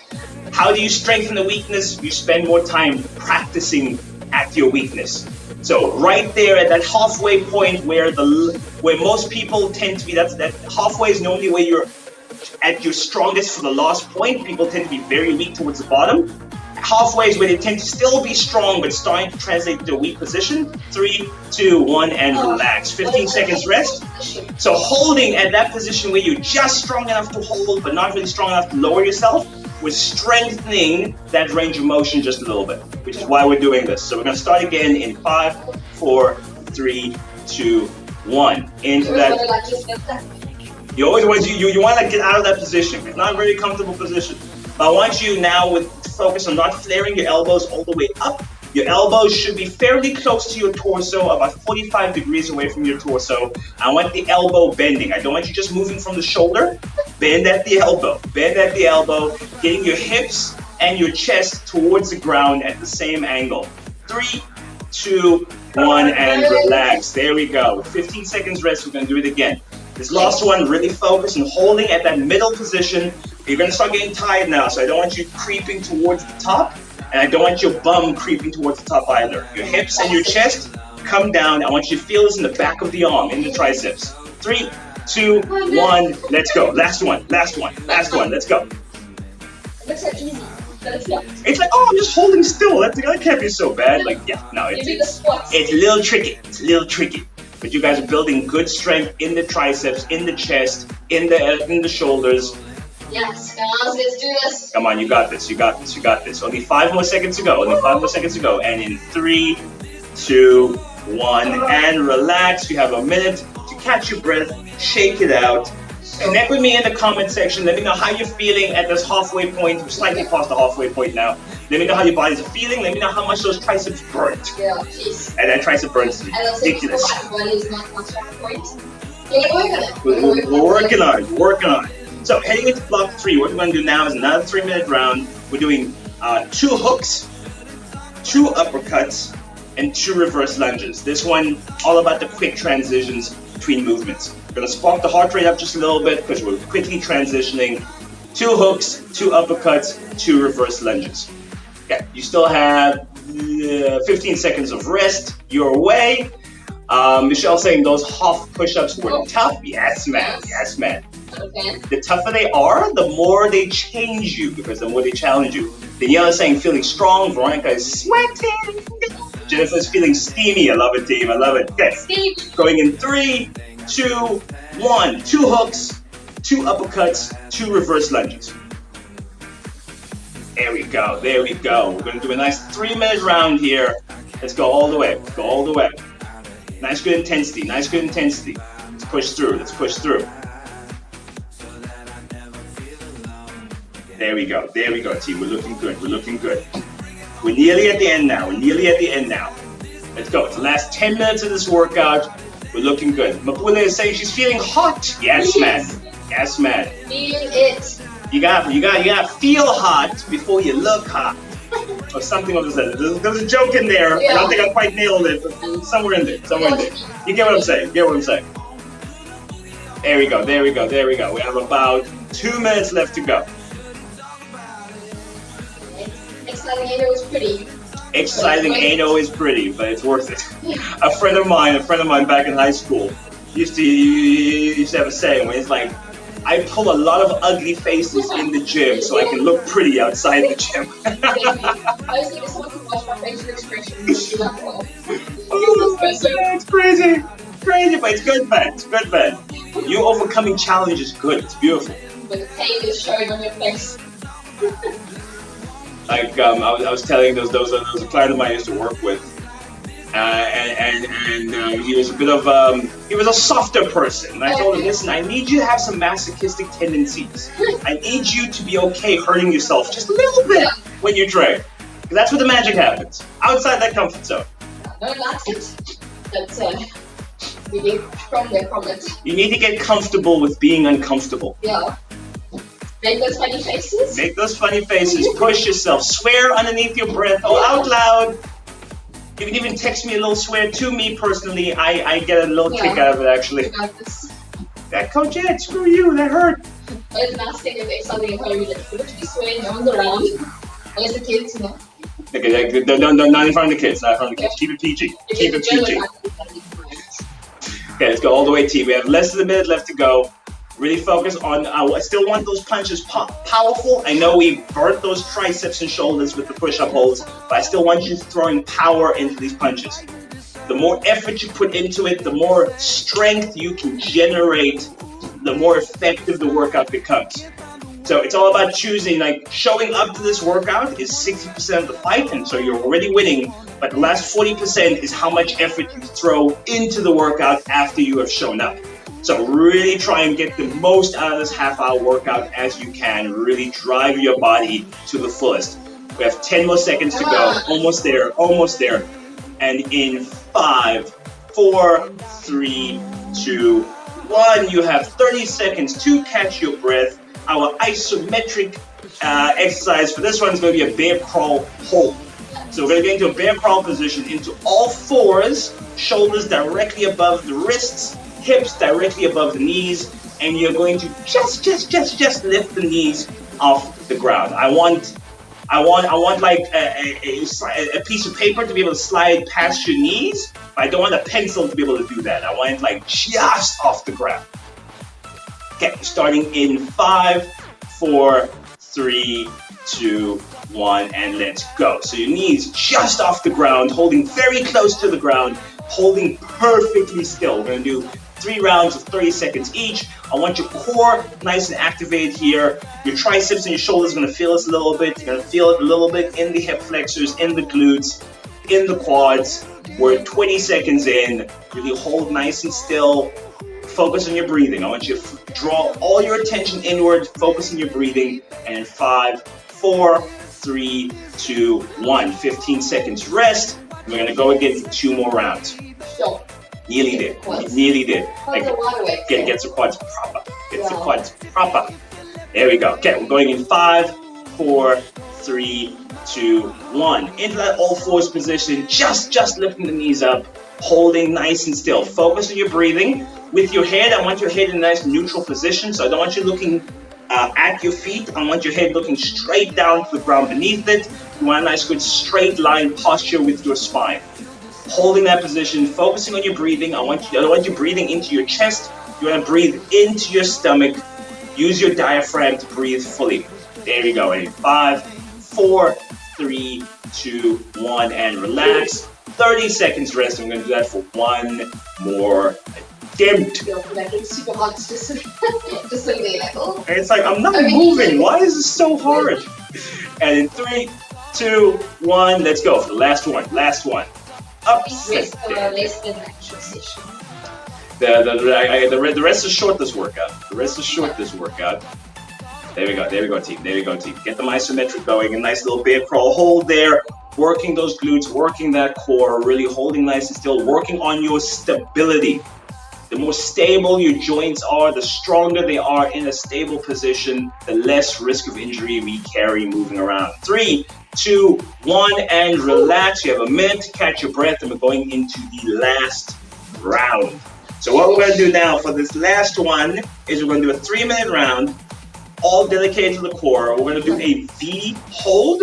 How do you strengthen the weakness? You spend more time practicing at your weakness. So right there at that halfway point where most people tend to be, that halfway is normally where you're at your strongest for the last point. People tend to be very weak towards the bottom. Halfway is where they tend to still be strong but starting to translate to a weak position. 3, 2, 1, and relax. 15 seconds rest. So holding at that position where you're just strong enough to hold but not really strong enough to lower yourself, we're strengthening that range of motion just a little bit, which is why we're doing this. So we're going to start again in 5, 4, 3, 2, 1. Into that. You always want you want to get out of that position. It's not a very comfortable position. But I want you now to focus on not flaring your elbows all the way up. Your elbows should be fairly close to your torso, about 45 degrees away from your torso. I want the elbow bending. I don't want you just moving from the shoulder. Bend at the elbow. Bend at the elbow. Getting your hips and your chest towards the ground at the same angle. 3, 2, 1, and relax. There we go. 15 seconds rest. We're going to do it again. This last one, really focus on holding at that middle position. You're going to start getting tired now, so I don't want you creeping towards the top, and I don't want your bum creeping towards the top either. Your hips and your chest come down. I want you to feel this in the back of the arm, in the triceps. 3, 2, 1, let's go. Last one, let's go. It looks so easy. It's like, oh, I'm just holding still. That can't be so bad. Like, yeah, no, it's a little tricky. It's a little tricky. But you guys are building good strength in the triceps, in the chest, in the shoulders. Yes, guys, let's do this. Come on, you got this. You got this. You got this. Only 5 more seconds to go. Only 5 more seconds to go. And in 3, 2, 1, and relax. You have a minute to catch your breath, shake it out. Connect with me in the comment section. Let me know how you're feeling at this halfway point. We're slightly past the halfway point now. Let me know how your body's feeling. Let me know how much those triceps burnt. Yeah, jeez. And that tricep burns is ridiculous. We're working on it. Working on it. So heading into block 3, what we're going to do now is another 3-minute round. We're doing 2 hooks, 2 uppercuts, and 2 reverse lunges. This one, all about the quick transitions between movements. We're going to spark the heart rate up just a little bit because we're quickly transitioning. 2 hooks, 2 uppercuts, 2 reverse lunges. Okay, you still have 15 seconds of rest your way. Michelle saying those half push-ups were tough. Yes, man. Yes, man. Okay. The tougher they are, the more they change you because the more they challenge you. Daniela saying feeling strong. Veronica is sweating. Jennifer's feeling steamy. I love it, team. I love it. Okay. Steve. Going in 3, 2, 1. 2 hooks, 2 uppercuts, 2 reverse lunges. There we go. There we go. We're going to do a nice 3-minute round here. Let's go all the way. Go all the way. Nice, good intensity. Nice, good intensity. Let's push through. Let's push through. There we go. There we go, team. We're looking good. We're looking good. We're nearly at the end now. We're nearly at the end now. Let's go. It's the last 10 minutes of this workout. We're looking good. Mapula is saying she's feeling hot. Yes, man. Yes, man. Feel it. You gotta feel hot before you look hot. Or something of that. There's a joke in there. Yeah. I don't think I quite nailed it, but somewhere in there. Somewhere in there. You get what I'm saying? Get what I'm saying? There we go. There we go. There we go. We have about 2 minutes left to go. Exercising ain't always pretty. Exercising ain't always pretty, but it's worth it. A friend of mine back in high school used to have a saying where it's like, I pull a lot of ugly faces in the gym so I can look pretty outside the gym. I was thinking someone could watch my facial expression. Oh, it's crazy. Crazy, but it's good, man. It's good, man. You overcoming challenge is good. It's beautiful. But the pain is showing on your face. Like I was telling there was a client of mine I used to work with, and he was a bit of he was a softer person. And I told him, listen, I need you to have some masochistic tendencies. I need you to be okay hurting yourself just a little bit when you train, because that's where the magic happens. Outside that comfort zone. No, that's it. That's we get stronger from it. You need to get comfortable with being uncomfortable. Yeah. Make those funny faces. Make those funny faces. Push yourself. Swear underneath your breath or out loud. You can even text me a little swear to me personally. I get a little kick out of it, actually. That Coach Ed, screw you. That hurt. But it's nice thing if there's something at home you literally swear no one's around. Unless the kids, you know. Okay, not in front of the kids. Not in front of the kids. Keep it PG. Keep it PG. Okay, let's go all the way, team. We have less than a minute left to go. Really focus on, I still want those punches powerful. I know we burnt those triceps and shoulders with the push-up holds, but I still want you throwing power into these punches. The more effort you put into it, the more strength you can generate, the more effective the workout becomes. So it's all about choosing, like showing up to this workout is 60% of the fight, and so you're already winning, but the last 40% is how much effort you throw into the workout after you have shown up. So really try and get the most out of this half-hour workout as you can. Really drive your body to the fullest. We have 10 more seconds to go. Almost there, almost there. And in 5, 4, 3, 2, 1, you have 30 seconds to catch your breath. Our isometric exercise for this one is going to be a bear crawl hold. So we're going to get into a bear crawl position, into all fours, shoulders directly above the wrists, hips directly above the knees, and you're going to just lift the knees off the ground. I want like a piece of paper to be able to slide past your knees, but I don't want a pencil to be able to do that. I want it like just off the ground. Okay, starting in 5, 4, 3, 2, 1, and let's go. So your knees just off the ground, holding very close to the ground, holding perfectly still. We're going to do 3 rounds of 30 seconds each. I want your core nice and activated here. Your triceps and your shoulders are going to feel this a little bit. You're going to feel it a little bit in the hip flexors, in the glutes, in the quads. We're 20 seconds in. Really hold nice and still. Focus on your breathing. I want you to draw all your attention inward. Focus on your breathing. And in 5, 4, 3, 2, 1. 15 seconds rest. We're going to go again for 2 more rounds. Sure. Nearly did. Nearly did. Get the quads proper. Get the quads proper. There we go. Okay, we're going in 5, 4, 3, 2, 1. Into that all fours position. Just lifting the knees up. Holding nice and still. Focus on your breathing. With your head, I want your head in a nice neutral position. So I don't want you looking at your feet. I want your head looking straight down to the ground beneath it. You want a nice good straight line posture with your spine. Holding that position, focusing on your breathing. I don't want you breathing into your chest. You want to breathe into your stomach. Use your diaphragm to breathe fully. There we go. Ready? 5, 4, 3, 2, 1, and relax. 30 seconds rest. I'm going to do that for 1 more attempt. It's super hard to just be like, oh. And it's like, I'm not moving. Why is this so hard? And in 3, 2, 1, let's go for the last one. Last one. Up. The rest is short this workout. The rest is short this workout. There we go. There we go, team. There we go, team. Get the isometric going. A nice little bear crawl. Hold there. Working those glutes. Working that core. Really holding nice and still. Working on your stability. The more stable your joints are, the stronger they are in a stable position, the less risk of injury we carry moving around. 3, 2, 1, and relax. You have a minute to catch your breath, and we're going into the last round. So what we're going to do now for this last one is we're going to do a 3-minute round, all dedicated to the core. We're going to do a V hold,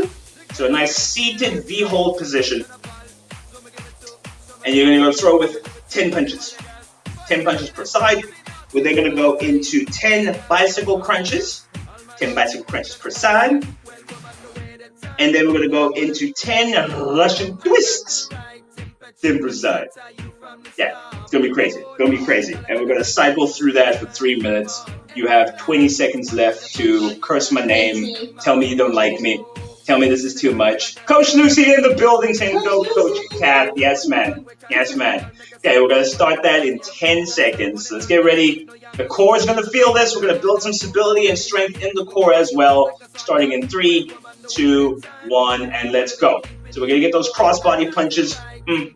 so a nice seated V hold position. And you're going to go throw with 10 punches. 10 punches per side. We're then going to go into 10 bicycle crunches. 10 bicycle crunches per side. And then we're going to go into 10 Russian twists. 10 per side. Yeah, it's going to be crazy. It's going to be crazy. And we're going to cycle through that for 3 minutes. You have 20 seconds left to curse my name. Tell me you don't like me. Tell me this is too much. Coach Lucy in the building saying, go Coach Cath. Yes, man. Yes, man. Okay, we're going to start that in 10 seconds. So let's get ready. The core is going to feel this. We're going to build some stability and strength in the core as well. Starting in 3, 2, 1, and let's go. So we're going to get those crossbody punches in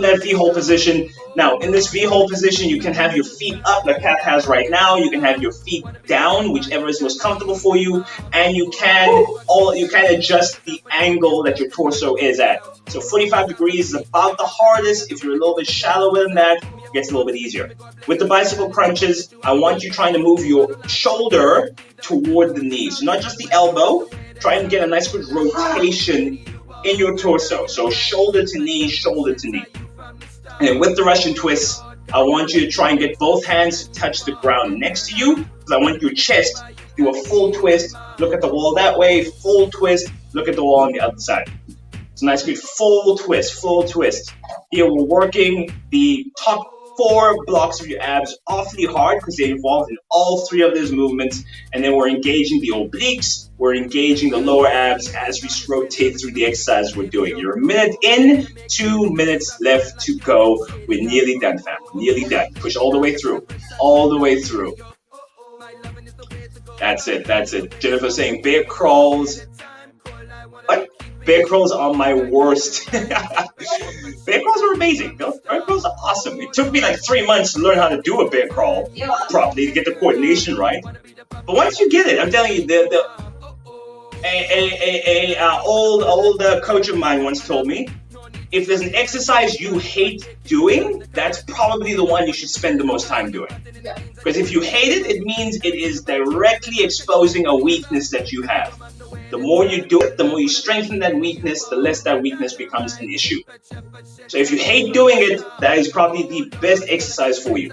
that V-hold position. Now, in this V-hold position, you can have your feet up like Cath has right now. You can have your feet down, whichever is most comfortable for you. And you can adjust the angle that your torso is at. So 45 degrees is about the hardest. If you're a little bit shallower than that, it gets a little bit easier. With the bicycle crunches, I want you trying to move your shoulder toward the knee. So not just the elbow. Try and get a nice good rotation in your torso. So shoulder to knee, shoulder to knee. And with the Russian twists, I want you to try and get both hands to touch the ground next to you. Because I want your chest to do a full twist. Look at the wall that way. Full twist. Look at the wall on the other side. It's a nice good full twist, full twist. Here we're working the top 4 blocks of your abs awfully hard because they're involved in all 3 of those movements. And then we're engaging the obliques. We're engaging the lower abs as we rotate through the exercise we're doing. You're a minute in, 2 minutes left to go. We're nearly done, fam. Nearly done. Push all the way through. All the way through. That's it. That's it. Jennifer saying bear crawls. What? Bear crawls are my worst. Bear crawls are amazing. Bear crawls are awesome. It took me like 3 months to learn how to do a bear crawl properly, to get the coordination right. But once you get it, I'm telling you, old coach of mine once told me, if there's an exercise you hate doing, that's probably the one you should spend the most time doing. Because if you hate it, it means it is directly exposing a weakness that you have. The more you do it, the more you strengthen that weakness, the less that weakness becomes an issue. So if you hate doing it, that is probably the best exercise for you.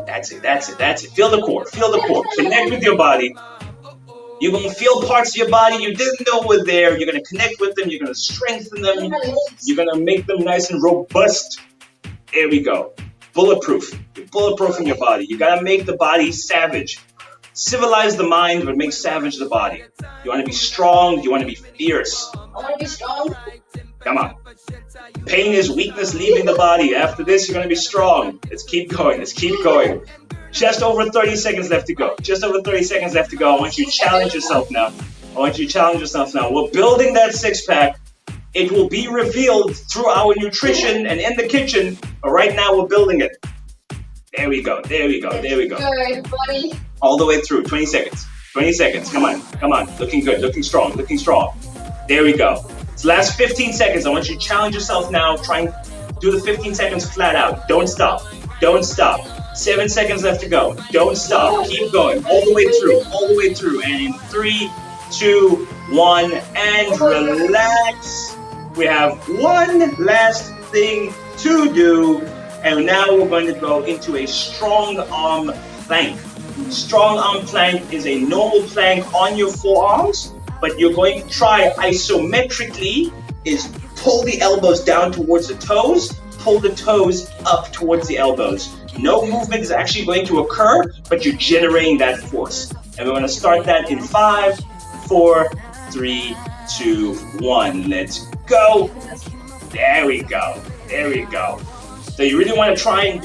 That's it, that's it, that's it. Feel the core, feel the core. Connect with your body. You're going to feel parts of your body you didn't know were there. You're going to connect with them. You're going to strengthen them. You're going to make them nice and robust. There we go. Bulletproof. You're bulletproof in your body. You got to make the body savage. Civilize the mind, but make savage the body. You want to be strong. You want to be fierce. I want to be strong. Come on. Pain is weakness leaving the body. After this, you're going to be strong. Let's keep going. Let's keep going. Just over 30 seconds left to go. Just over 30 seconds left to go. I want you to challenge yourself now. We're building that six-pack. It will be revealed through our nutrition and in the kitchen, but right now we're building it. There we go. Good, buddy. All the way through. 20 seconds. 20 seconds. Come on. Looking good. Looking strong. There we go. It's the last 15 seconds. I want you to challenge yourself now. Try and do the 15 seconds flat out. Don't stop. 7 seconds left to go. Don't stop. Keep going. All the way through. And in 3, 2, 1, and relax. We have one last thing to do. And now we're going to go into a strong arm plank. Strong arm plank is a normal plank on your forearms, but you're going to try isometrically is pull the elbows down towards the toes, pull the toes up towards the elbows. No movement is actually going to occur, but you're generating that force. And we're going to start that in 5, 4, 3, 2, 1. Let's go. There we go. So you really want to try and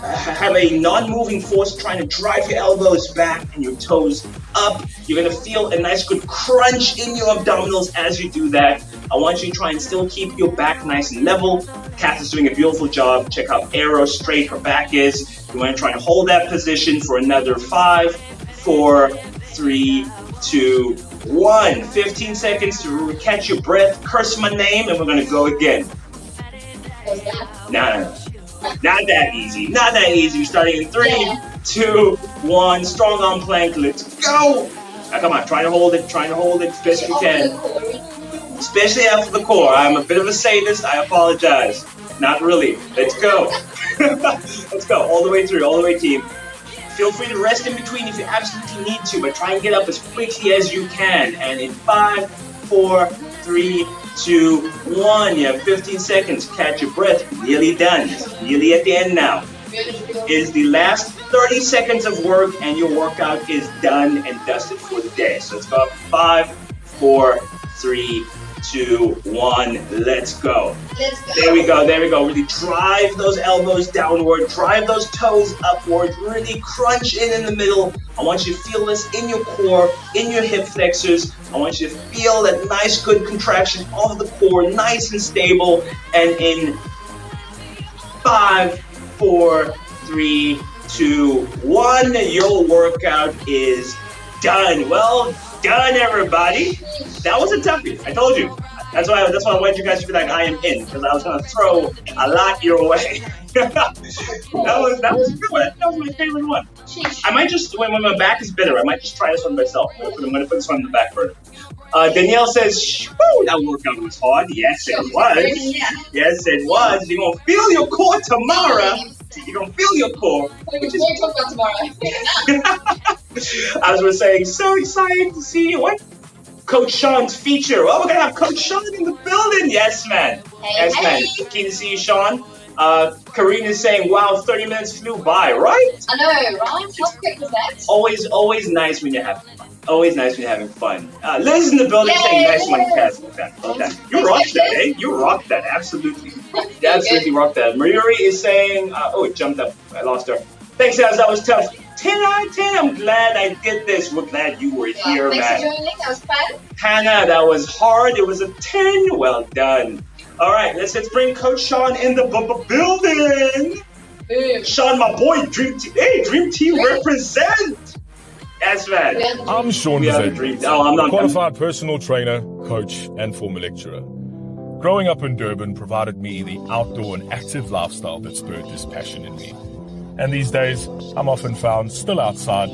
have a non-moving force trying to drive your elbows back and your toes up. You're going to feel a nice good crunch in your abdominals as you do that. I want you to try and still keep your back nice and level. Cath is doing a beautiful job. Check how arrow straight her back is. You want to try and hold that position for another 5, 4, 3, 2, 1. 15 seconds to catch your breath. Curse my name and we're going to go again. No. Not that easy. We're starting in 3, 2, 1. Strong arm plank. Let's go. Now come on. Try to hold it as best you can. Especially after the core. I'm a bit of a sadist. I apologize. Not really. Let's go. Let's go. All the way through, team. Feel free to rest in between if you absolutely need to, but try and get up as quickly as you can. And in 5, 4, 3, 2, 1. You have 15 seconds. Catch your breath. Nearly done. Nearly at the end now. Is the last 30 seconds of work and your workout is done and dusted for the day. So let's go up. 5, 4, 3, 2, 1. Let's go. There we go. Really drive those elbows downward. Drive those toes upward. Really crunch in the middle. I want you to feel this in your core, in your hip flexors. I want you to feel that nice, good contraction of the core, nice and stable. And in 5, 4, 3, 2, 1, your workout is done. Well done, everybody. That was a toughie. I told you. That's why I wanted you guys to be like, I am in, because I was going to throw a lot your way. that was a good one. That was my favorite one. I might just, when my back is bitter, I might just try this one myself. I'm going to put this one in the back burner. Danielle says, woo, that workout was hard. Yes, it was. Yes, it was. You're going to feel your core tomorrow. You're going to feel your core. We're going to talk about tomorrow. As we're saying, so excited to see you. What? Coach Sean's feature. Oh, we're going to have Coach Sean in the building. Yes, man. Man. Keen to see you, Sean. Karine is saying, wow, 30 minutes flew by, right? I know, right? How quick was that? Always nice when you're having fun. Always nice when you're having fun. Liz in the building saying, nice one, Cass. Okay. You rocked that, eh? You rocked that, absolutely. You absolutely rocked that. Mariri is saying, it jumped up. I lost her. Thanks, Az. That was tough. 10 out of 10. I'm glad I did this. We're glad you were here, man. Thanks for joining. That was fun. Hannah, that was hard. It was a 10. Well done. All right, let's bring Coach Sean in the building. Boom. Sean, my boy, Dream Team represent. Yes, man. I'm Sean Bazet, I'm not qualified personal trainer, coach, and former lecturer. Growing up in Durban provided me the outdoor and active lifestyle that spurred this passion in me. And these days, I'm often found still outside,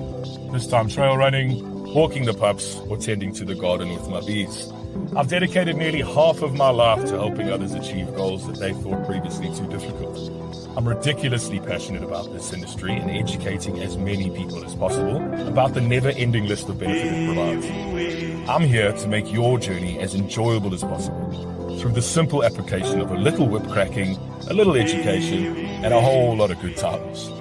this time trail running, walking the pups, or tending to the garden with my bees. I've dedicated nearly half of my life to helping others achieve goals that they thought previously too difficult. I'm ridiculously passionate about this industry and educating as many people as possible about the never-ending list of benefits it provides. I'm here to make your journey as enjoyable as possible through the simple application of a little whip cracking, a little education, and a whole lot of good times.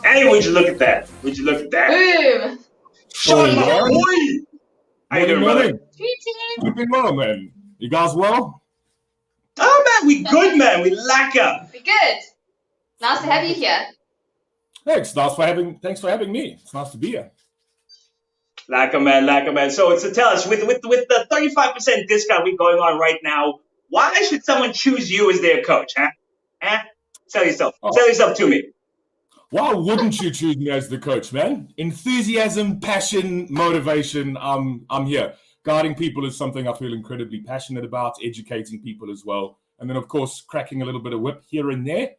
Hey, would you look at that? Would you look at that? Boom. Sean, my boy! How you doing, brother? Keeping well, man. You guys well? Oh, man, we good, man. We lack up. We good. Nice to have you here. Thanks for having me. It's nice to be here. Lack up, man. So tell us, with the 35% discount we're going on right now, why should someone choose you as their coach, huh? Sell yourself. Sell yourself to me. Why wouldn't you choose me as the coach, man? Enthusiasm, passion, motivation. I'm here. Guiding people is something I feel incredibly passionate about, educating people as well. And then, of course, cracking a little bit of whip here and there.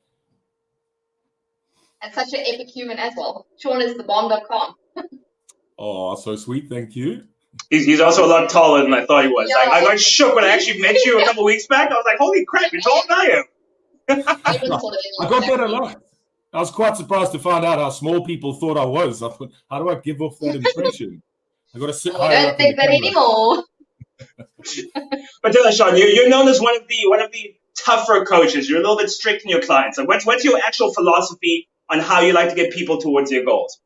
And such an epic human as well. Sean is the bomb.com. Oh, so sweet. Thank you. He's also a lot taller than I thought he was. Yeah. I got shook when I actually met you a couple weeks back. I was like, holy crap, you're taller than I am. I got that a lot. I was quite surprised to find out how small people thought I was. I thought, how do I give off that impression? I got to sit higher I up don't in think the that camera. anymore. But tell us, Sean, you're known as one of the tougher coaches. You're a little bit strict in your clients. So what's your actual philosophy on how you like to get people towards your goals?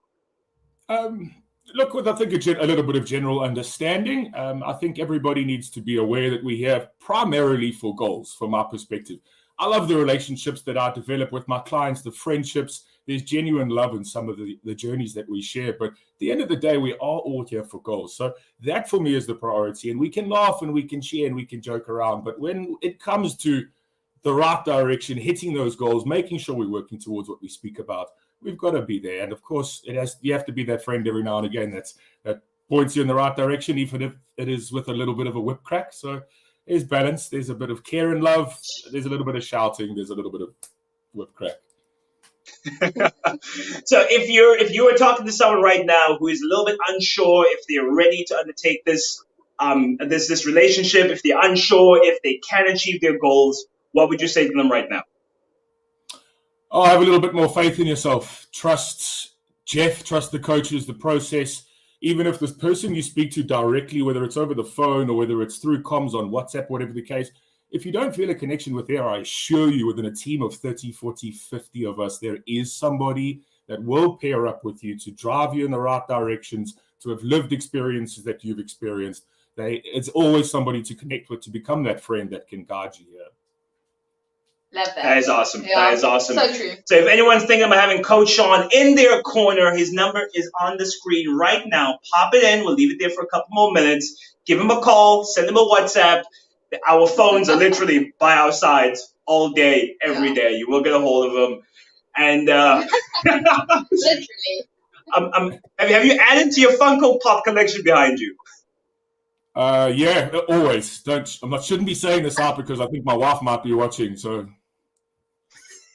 Look, with I think a little bit of general understanding. I think everybody needs to be aware that we're here primarily for goals, from my perspective. I love the relationships that I develop with my clients, the friendships. There's genuine love in some of the journeys that we share. But at the end of the day, we are all here for goals. So that for me is the priority. And we can laugh and we can share and we can joke around. But when it comes to the right direction, hitting those goals, making sure we're working towards what we speak about, we've got to be there. And of course, you have to be that friend every now and again that points you in the right direction, even if it is with a little bit of a whip crack. So there's balance. There's a bit of care and love. There's a little bit of shouting. There's a little bit of whip crack. So if you were talking to someone right now who is a little bit unsure if they're ready to undertake this relationship, if they're unsure if they can achieve their goals, what would you say to them right now? Oh, have a little bit more faith in yourself. Trust Jeff, trust the coaches, the process. Even if this person you speak to directly, whether it's over the phone or whether it's through comms on WhatsApp, whatever the case, if you don't feel a connection with there, I assure you within a team of 30, 40, 50 of us, there is somebody that will pair up with you to drive you in the right directions, to have lived experiences that you've experienced. It's always somebody to connect with, to become that friend that can guide you here. Love that. That is awesome. Yeah. That is awesome. So true. So if anyone's thinking about having Coach Sean in their corner, his number is on the screen right now. Pop it in. We'll leave it there for a couple more minutes. Give him a call. Send him a WhatsApp. Our phones are literally by our sides all day, every day. You will get a hold of them. And Literally. have you added to your Funko Pop collection behind you? Yeah, always. Shouldn't be saying this out because I think my wife might be watching. So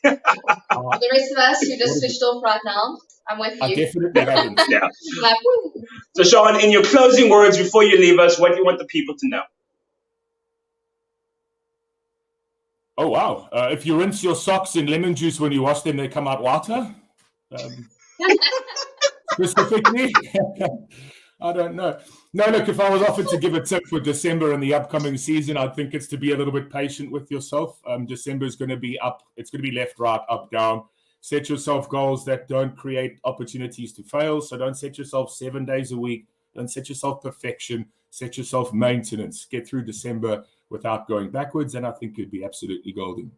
For the rest of us who just switched off right now, I'm with you. I definitely haven't. Yeah. Like, woo. So Sean, in your closing words before you leave us, what do you want the people to know? Oh wow! If you rinse your socks in lemon juice when you wash them, they come out whiter. Specifically, I don't know. No, look, if I was offered to give a tip for December and the upcoming season, I think it's to be a little bit patient with yourself. December is going to be up. It's going to be left, right, up, down. Set yourself goals that don't create opportunities to fail. So don't set yourself 7 days a week. Don't set yourself perfection. Set yourself maintenance. Get through December without going backwards, and I think you'd be absolutely golden.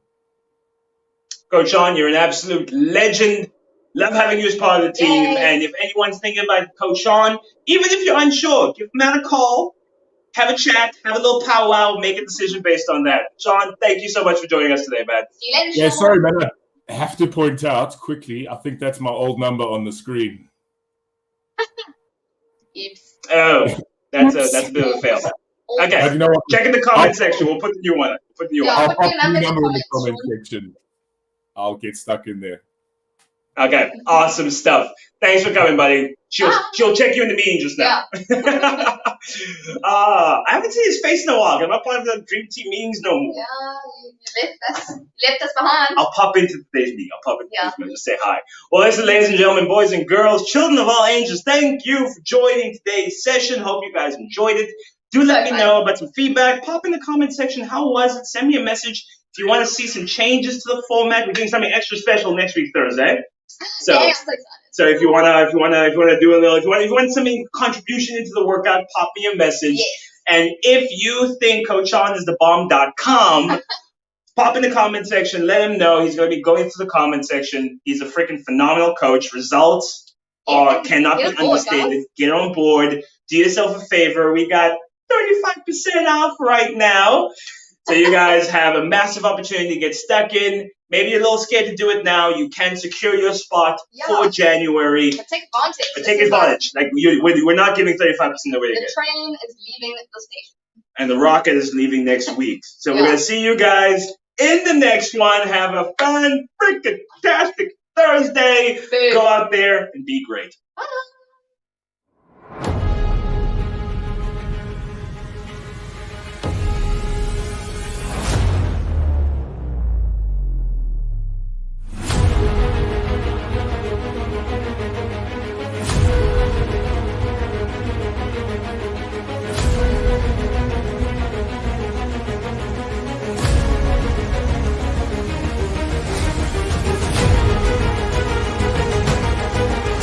Coach Sean, you're an absolute legend. Love having you as part of the team. Yay. And if anyone's thinking about Coach Sean, even if you're unsure, give him out a call, have a chat, have a little powwow, make a decision based on that. Sean, thank you so much for joining us today, man. See you later, Yeah, Sean. sorry, man. I have to point out quickly, I think that's my old number on the screen. Oops. Oh, that's a bit of a fail. Okay, You know what? check in the comment section. We'll put the new one. Yeah. I'll put pop your the number in the number in the comments, comment section. I'll get stuck in there. Okay, awesome stuff. Thanks for coming, buddy. She'll check you in the meeting just now. Yeah. I haven't seen his face in a while. I'm not part of the Dream Team meetings no more. Yeah, you left us behind. I'll pop into today's meeting. Just say hi. Well, listen, ladies and gentlemen, boys and girls, children of all ages, thank you for joining today's session. Hope you guys enjoyed it. Do let me know about some feedback. Pop in the comment section. How was it? Send me a message. If you want to see some changes to the format, we're doing something extra special next week, Thursday. So, I'm so excited. So if you wanna do a little, if you want something contribution into the workout, pop me a message. Yes. And if you think CoachOnIsTheBomb.com, pop in the comment section. Let him know he's going to be going to the comment section. He's a freaking phenomenal coach. Results cannot be understated. Guys. Get on board. Do yourself a favor. We got 35% off right now. So you guys have a massive opportunity to get stuck in. Maybe you're a little scared to do it now. You can secure your spot for January. But take advantage. Take advantage. We're not giving 35% away again. The train is leaving the station. And the rocket is leaving next week. So we're going to see you guys in the next one. Have a fun, freaking-tastic Thursday. Boom. Go out there and be great. Bye.